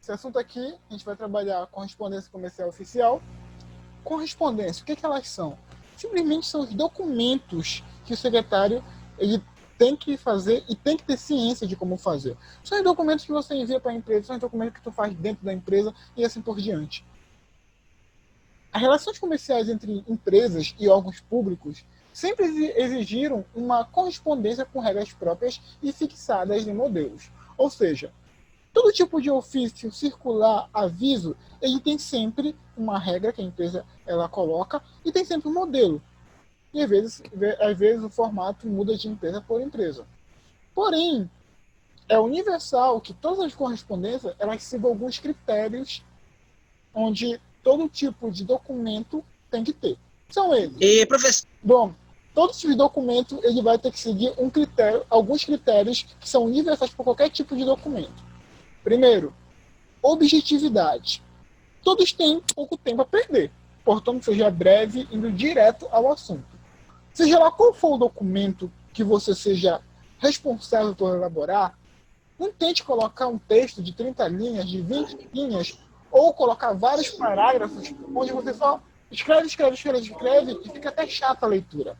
Esse assunto aqui, a gente vai trabalhar correspondência comercial oficial. Correspondência, o que elas são? Simplesmente são os documentos que o secretário ele tem que fazer e tem que ter ciência de como fazer. São os documentos que você envia para a empresa, são os documentos que tu faz dentro da empresa e assim por diante. As relações comerciais entre empresas e órgãos públicos sempre exigiram uma correspondência com regras próprias e fixadas em modelos. Ou seja, todo tipo de ofício, circular, aviso, ele tem sempre uma regra que a empresa ela coloca e tem sempre um modelo. E às vezes o formato muda de empresa por empresa. Porém, é universal que todas as correspondências elas sigam alguns critérios onde todo tipo de documento tem que ter. São eles. E, professor... Bom, todo tipo de documento ele vai ter que seguir um critério, alguns critérios que são universais para qualquer tipo de documento. Primeiro, objetividade. Todos têm pouco tempo a perder, portanto, seja breve, indo direto ao assunto. Seja lá qual for o documento que você seja responsável por elaborar, não tente colocar um texto de 30 linhas, de 20 linhas, ou colocar vários parágrafos onde você só escreve e fica até chata a leitura.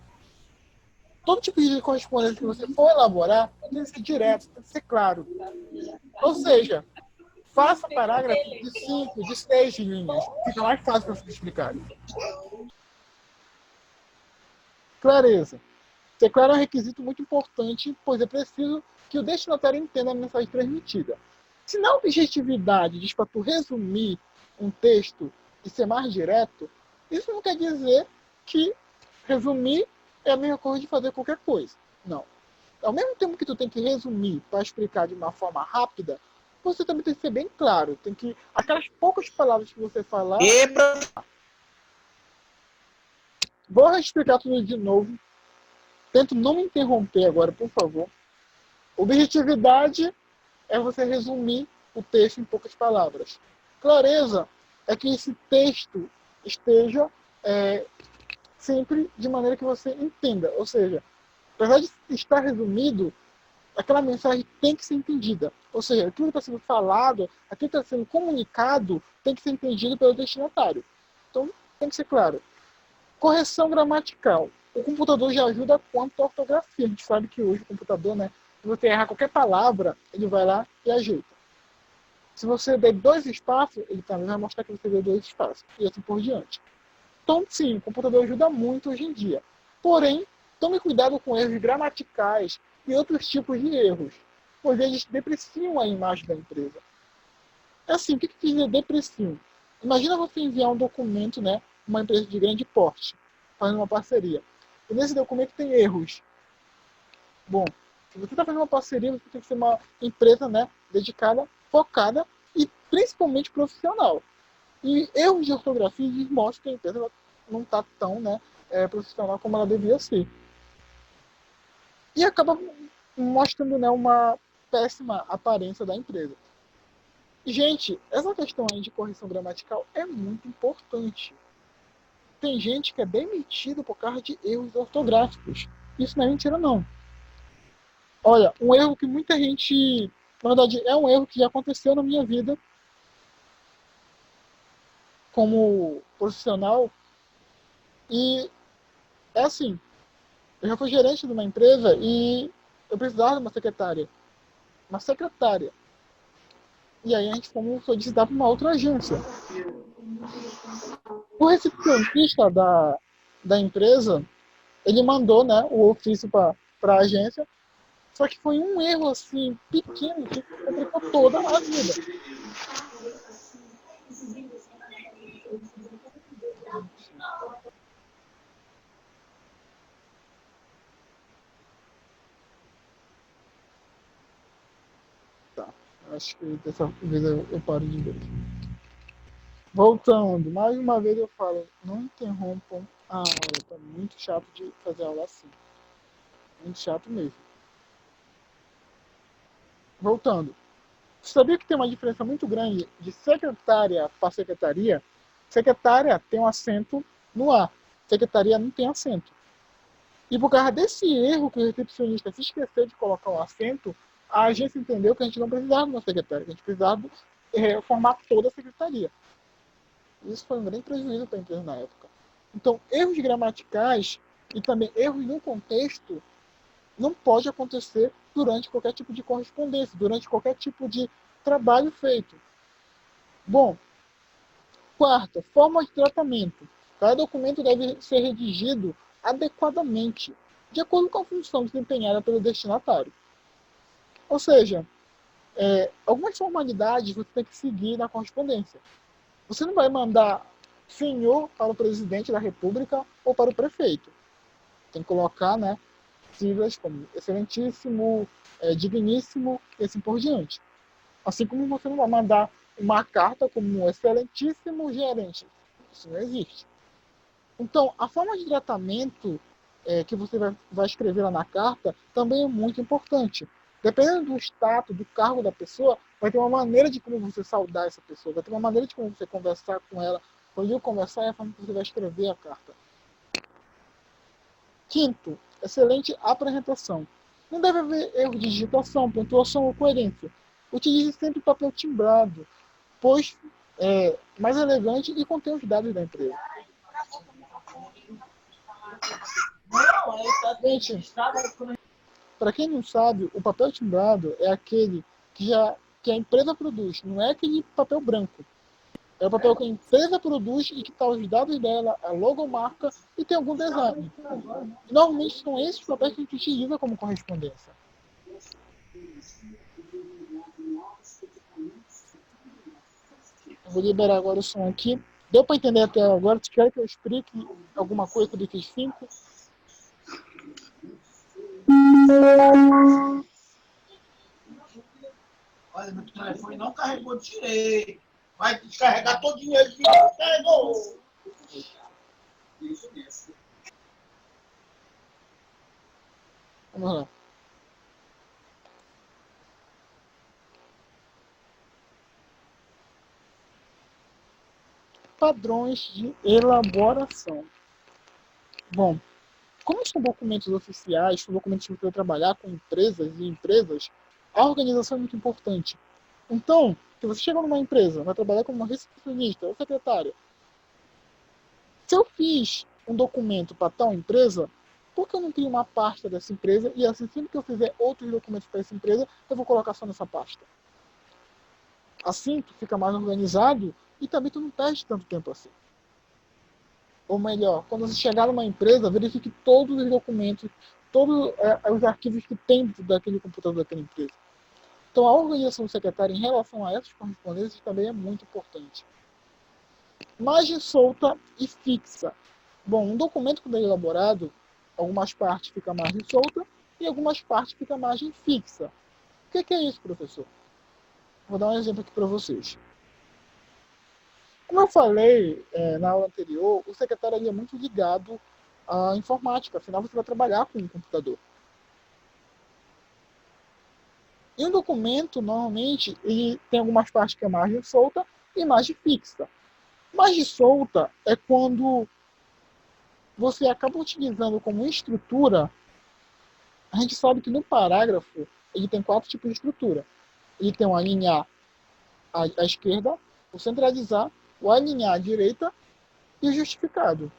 Todo tipo de correspondência que você for elaborar tem que ser direto, tem que ser claro. Ou seja, faça parágrafo de 5, de 6 linhas. Fica mais fácil para você explicar. Clareza. Ser claro é um requisito muito importante, pois é preciso que o destinatário entenda a mensagem transmitida. Se na objetividade diz para tu resumir um texto e ser mais direto, isso não quer dizer que resumir é a mesma coisa de fazer qualquer coisa. Não. Ao mesmo tempo que tu tem que resumir para explicar de uma forma rápida, você também tem que ser bem claro. Tem que aquelas poucas palavras que você falar. Vou explicar tudo de novo. Tento não me interromper agora, por favor. Objetividade é você resumir o texto em poucas palavras. Clareza é que esse texto esteja sempre de maneira que você entenda. Ou seja, apesar de estar resumido, aquela mensagem tem que ser entendida. Ou seja, aquilo que está sendo falado, aquilo que está sendo comunicado, tem que ser entendido pelo destinatário. Então, tem que ser claro. Correção gramatical. O computador já ajuda quanto à ortografia. A gente sabe que hoje o computador, né, se você errar qualquer palavra, ele vai lá e ajeita. Se você der 2 espaços, ele também vai mostrar que você deu 2 espaços. E assim por diante. Então, sim, o computador ajuda muito hoje em dia. Porém, tome cuidado com erros gramaticais e outros tipos de erros, pois eles depreciam a imagem da empresa. É assim, o que quer dizer depreciam? Imagina você enviar um documento, né, uma empresa de grande porte, fazendo uma parceria. E nesse documento tem erros. Bom, se você está fazendo uma parceria, você tem que ser uma empresa, né, dedicada, focada e principalmente profissional. E erros de ortografia mostram que a empresa não está tão, né, profissional como ela devia ser. E acaba mostrando, né, uma péssima aparência da empresa. E, gente, essa questão aí de correção gramatical é muito importante. Tem gente que é demitido por causa de erros ortográficos. Isso não é mentira, não. Olha, um erro que muita gente... Na verdade, é um erro que já aconteceu na minha vida como profissional. E é assim, eu já fui gerente de uma empresa e eu precisava de uma secretária. Uma secretária. E aí a gente foi solicitar para uma outra agência. O recepcionista da empresa, ele mandou, né, o ofício para a agência, só que foi um erro assim, pequeno, que complicou toda a vida. Tá, acho que dessa vez eu paro de vez. Voltando, mais uma vez eu falo, não interrompam a aula, tá muito chato de fazer aula assim. Muito chato mesmo. Voltando. Você sabia que tem uma diferença muito grande de secretária para secretaria? Secretária tem um acento no A. Secretaria não tem acento. E por causa desse erro que o recepcionista se esqueceu de colocar um acento, a agência entendeu que a gente não precisava de uma secretária, que a gente precisava reformar toda a secretaria. Isso foi um grande prejuízo para a empresa na época. Então, erros gramaticais e também erros no contexto não pode acontecer durante qualquer tipo de correspondência, durante qualquer tipo de trabalho feito. Bom, quarta, forma de tratamento. Cada documento deve ser redigido adequadamente, de acordo com a função desempenhada pelo destinatário. Ou seja, algumas formalidades você tem que seguir na correspondência. Você não vai mandar senhor para o presidente da República ou para o prefeito. Tem que colocar, né, siglas como excelentíssimo, digníssimo e assim por diante. Assim como você não vai mandar uma carta como excelentíssimo gerente. Isso não existe. Então, a forma de tratamento que você vai escrever lá na carta também é muito importante. Dependendo do status, do cargo da pessoa, vai ter uma maneira de como você saudar essa pessoa, vai ter uma maneira de como você conversar com ela. Quando eu conversar, é a forma que você vai escrever a carta. Quinto, excelente apresentação. Não deve haver erro de digitação, pontuação ou coerência. Utilize sempre papel timbrado, pois é mais elegante e contém os dados da empresa. Gente, para quem não sabe, o papel timbrado é aquele que a empresa produz, não é aquele papel branco. É o papel que a empresa produz e que está os dados dela, a logomarca e tem algum design. Normalmente são esses papéis que a gente utiliza como correspondência. Eu vou liberar agora o som aqui. Deu para entender até agora? Se quer que eu explique alguma coisa sobre esses 5? Olha, meu telefone não carregou direito. Vai descarregar todo o dinheiro que não carregou. Vamos lá. Padrões de elaboração. Bom, como são documentos oficiais, são documentos que você vai trabalhar com empresas e empresas, a organização é muito importante. Então, se você chega numa empresa, vai trabalhar como uma recepcionista ou secretária, se eu fiz um documento para tal empresa, por que eu não crio uma pasta dessa empresa e assim, sempre que eu fizer outros documentos para essa empresa, eu vou colocar só nessa pasta? Assim, tu fica mais organizado e também tu não perde tanto tempo assim. Ou melhor, quando você chegar numa empresa, verifique todos os documentos, todos os arquivos que tem dentro daquele computador daquela empresa. Então, a organização do secretário em relação a essas correspondências também é muito importante. Margem solta e fixa. Bom, um documento quando é elaborado, algumas partes fica margem solta e algumas partes fica margem fixa. O que é isso, professor? Vou dar um exemplo aqui para vocês. Como eu falei na aula anterior, o secretário é muito ligado à informática, afinal você vai trabalhar com um computador. E um documento, normalmente, ele tem algumas partes que é margem solta e margem fixa. Margem solta é quando você acaba utilizando como estrutura. A gente sabe que no parágrafo ele tem 4 tipos de estrutura. Ele tem o alinhar à esquerda, o centralizar, o alinhar à direita e o justificado.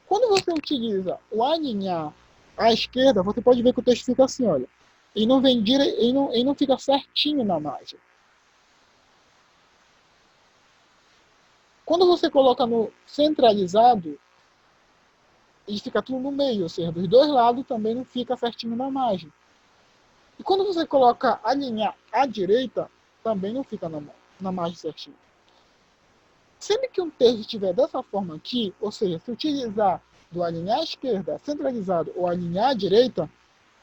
Quando você utiliza o alinhar à esquerda, você pode ver que o texto fica assim, olha. Ele não fica certinho na margem. Quando você coloca no centralizado, ele fica tudo no meio, ou seja, dos dois lados também não fica certinho na margem. E quando você coloca alinhar à direita, também não fica na margem certinho. Sempre que um texto estiver dessa forma aqui, ou seja, se utilizar do alinhar à esquerda, centralizado ou alinhar à direita,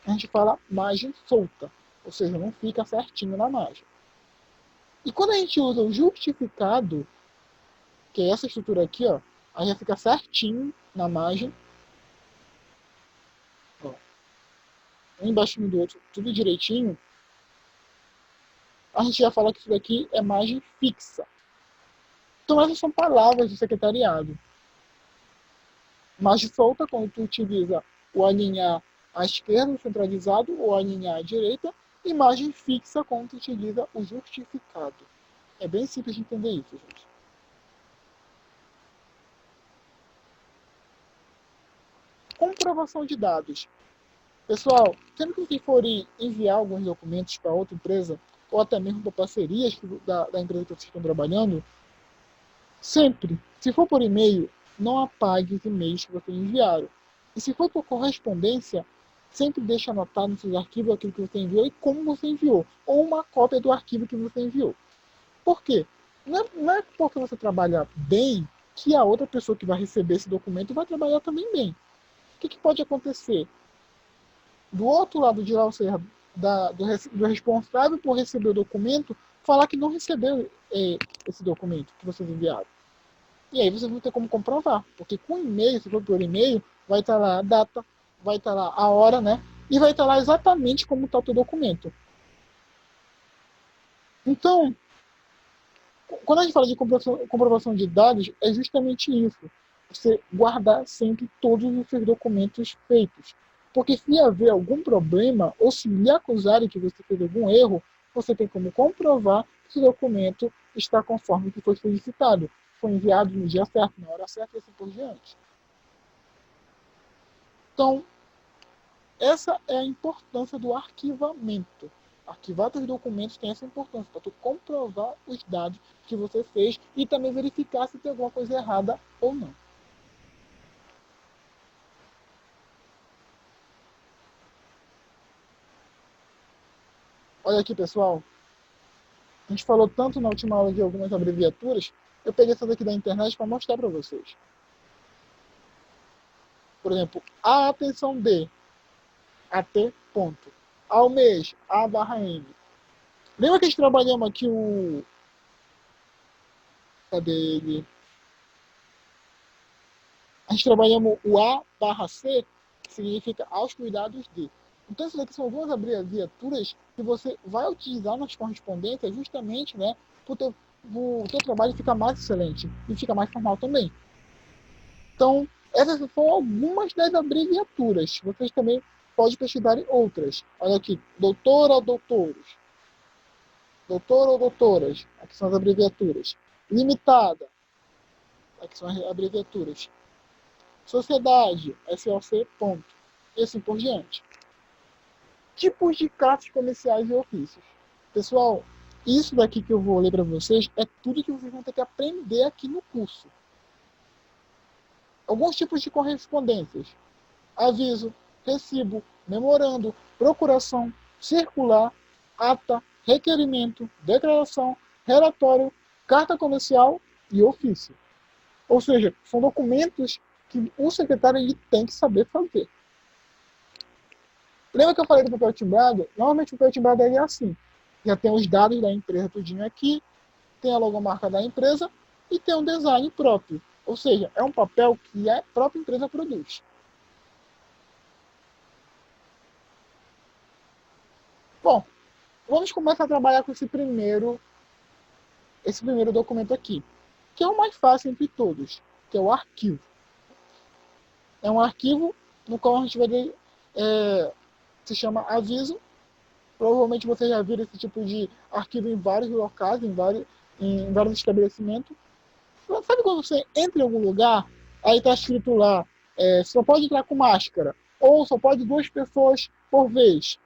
a gente fala margem solta, ou seja, não fica certinho na margem. E quando a gente usa o justificado, que é essa estrutura aqui, ó, aí já fica certinho na margem, ó, um embaixo do outro, tudo direitinho, a gente já fala que isso daqui é margem fixa. Então essas são palavras do secretariado. Margem solta, quando tu utiliza o alinhar à esquerda, o centralizado, ou alinhar à direita, e margem fixa, quando tu utiliza o justificado. É bem simples de entender isso, gente. Comprovação de dados. Pessoal, sempre que vocês forem enviar alguns documentos para outra empresa, ou até mesmo para parcerias da empresa que vocês estão trabalhando, sempre, se for por e-mail, não apague os e-mails que vocês enviaram. E se for por correspondência, sempre deixe anotado nos seus arquivos aquilo que você enviou e como você enviou, ou uma cópia do arquivo que você enviou. Por quê? Não é porque você trabalha bem que a outra pessoa que vai receber esse documento vai trabalhar também bem. O que pode acontecer? Do outro lado de lá, ou seja, do responsável por receber o documento, falar que não recebeu esse documento que vocês enviaram. E aí vocês vão ter como comprovar, porque com e-mail, se for por e-mail, vai estar lá a data, vai estar lá a hora, né? E vai estar lá exatamente como está o teu documento. Então, quando a gente fala de comprovação de dados, é justamente isso. Você guardar sempre todos os seus documentos feitos. Porque se haver algum problema, ou se lhe acusarem que você fez algum erro, você tem como comprovar que o documento está conforme o que foi solicitado. Foi enviado no dia certo, na hora certa e assim por diante. Então, essa é a importância do arquivamento. Arquivar seus documentos tem essa importância, para tu comprovar os dados que você fez e também verificar se tem alguma coisa errada ou não. Olha aqui, pessoal. A gente falou tanto na última aula de algumas abreviaturas, eu peguei essa daqui da internet para mostrar para vocês. Por exemplo, a atenção de, AT, ponto. Ao mês, A barra M. Lembra que a gente trabalhamos aqui o... Cadê ele? A gente trabalhamos o A barra C, que significa aos cuidados de. Então, isso daqui são algumas abreviaturas que você vai utilizar nas correspondências justamente, né, para o teu trabalho ficar mais excelente e ficar mais formal também. Então, essas são algumas das abreviaturas. Vocês também podem pesquisar em outras. Olha aqui, doutora ou doutores. Doutor ou doutoras. Aqui são as abreviaturas. Limitada. Aqui são as abreviaturas. Sociedade, SOC, ponto. E assim por diante. Tipos de cartas comerciais e ofícios. Pessoal, isso daqui que eu vou ler para vocês é tudo que vocês vão ter que aprender aqui no curso. Alguns tipos de correspondências. Aviso, recibo, memorando, procuração, circular, ata, requerimento, declaração, relatório, carta comercial e ofício. Ou seja, são documentos que o secretário ele tem que saber fazer. Lembra que eu falei do papel timbrado? Normalmente o papel timbrado é assim. Já tem os dados da empresa tudinho aqui, tem a logomarca da empresa e tem um design próprio. Ou seja, é um papel que a própria empresa produz. Bom, vamos começar a trabalhar com esse primeiro documento aqui, que é o mais fácil entre todos, que é o arquivo. É um arquivo no qual a gente vai se chama aviso. Provavelmente você já viu esse tipo de arquivo em vários locais, em vários estabelecimentos. Sabe quando você entra em algum lugar, aí está escrito lá, só pode entrar com máscara, ou só pode 2 pessoas por vez,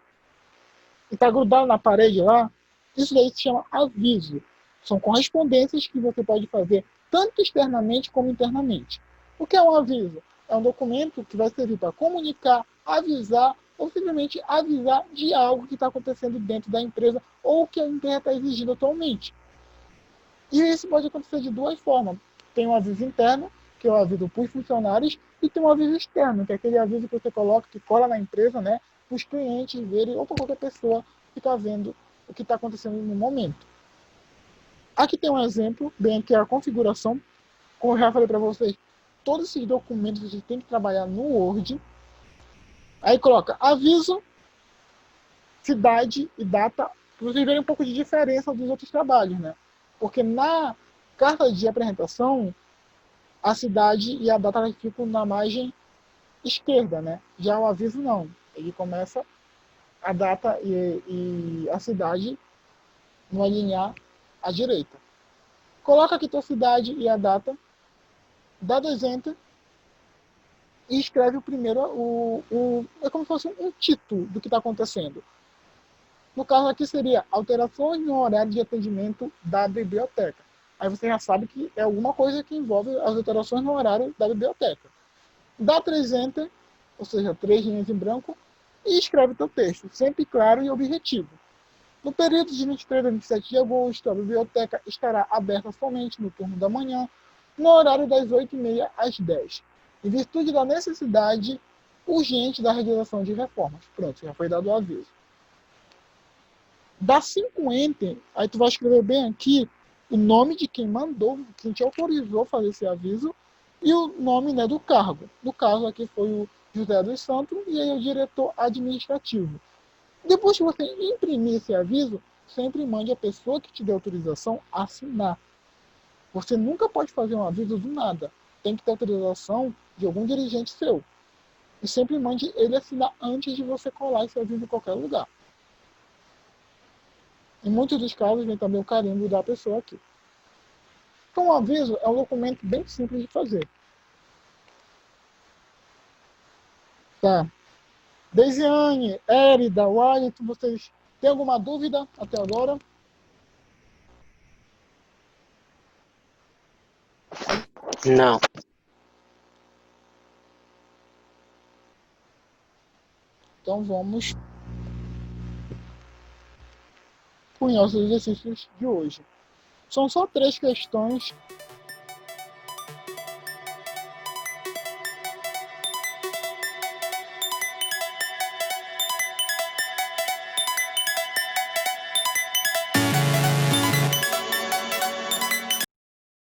e está grudado na parede lá? Isso daí se chama aviso. São correspondências que você pode fazer tanto externamente como internamente. O que é um aviso? É um documento que vai servir para comunicar, avisar ou simplesmente avisar de algo que está acontecendo dentro da empresa ou que a empresa está exigindo atualmente. E isso pode acontecer de 2 formas. Tem um aviso interno, que é o aviso para os funcionários, e tem um aviso externo, que é aquele aviso que você coloca, que cola na empresa, né, para os clientes verem ou para qualquer pessoa que está vendo o que está acontecendo no momento. Aqui tem um exemplo, bem aqui a configuração. Como eu já falei para vocês, todos esses documentos você tem que trabalhar no Word. Aí coloca aviso, cidade e data, para vocês verem um pouco de diferença dos outros trabalhos, né? Porque na carta de apresentação, a cidade e a data ficam na margem esquerda, né? Já o aviso não. Ele começa a data e a cidade no alinhar à direita. Coloca aqui tua cidade e a data, dá 2 enter e escreve o primeiro, é como se fosse um título do que está acontecendo. No caso aqui seria alterações no horário de atendimento da biblioteca. Aí você já sabe que é alguma coisa que envolve as alterações no horário da biblioteca. Dá 3 enter, ou seja, 3 linhas em branco, e escreve teu texto, sempre claro e objetivo. No período de 23 a 27 de agosto, a biblioteca estará aberta somente no turno da manhã, no horário das 8h30 às 10, em virtude da necessidade urgente da realização de reformas. Pronto, já foi dado o aviso. Dá 5 enter, aí tu vai escrever bem aqui o nome de quem mandou, quem te autorizou a fazer esse aviso, e o nome, né, do cargo. No caso aqui foi o José dos Santos, e aí o diretor administrativo. Depois que você imprimir esse aviso, sempre mande a pessoa que te deu autorização assinar. Você nunca pode fazer um aviso do nada. Tem que ter autorização de algum dirigente seu. E sempre mande ele assinar antes de você colar esse aviso em qualquer lugar. Em muitos dos casos, vem também o carimbo da pessoa aqui. Então, o aviso é um documento bem simples de fazer. Tá. Deisiane, Érida, Wellington, vocês têm alguma dúvida até agora? Não. Então, vamos com os exercícios de hoje. São só 3 questões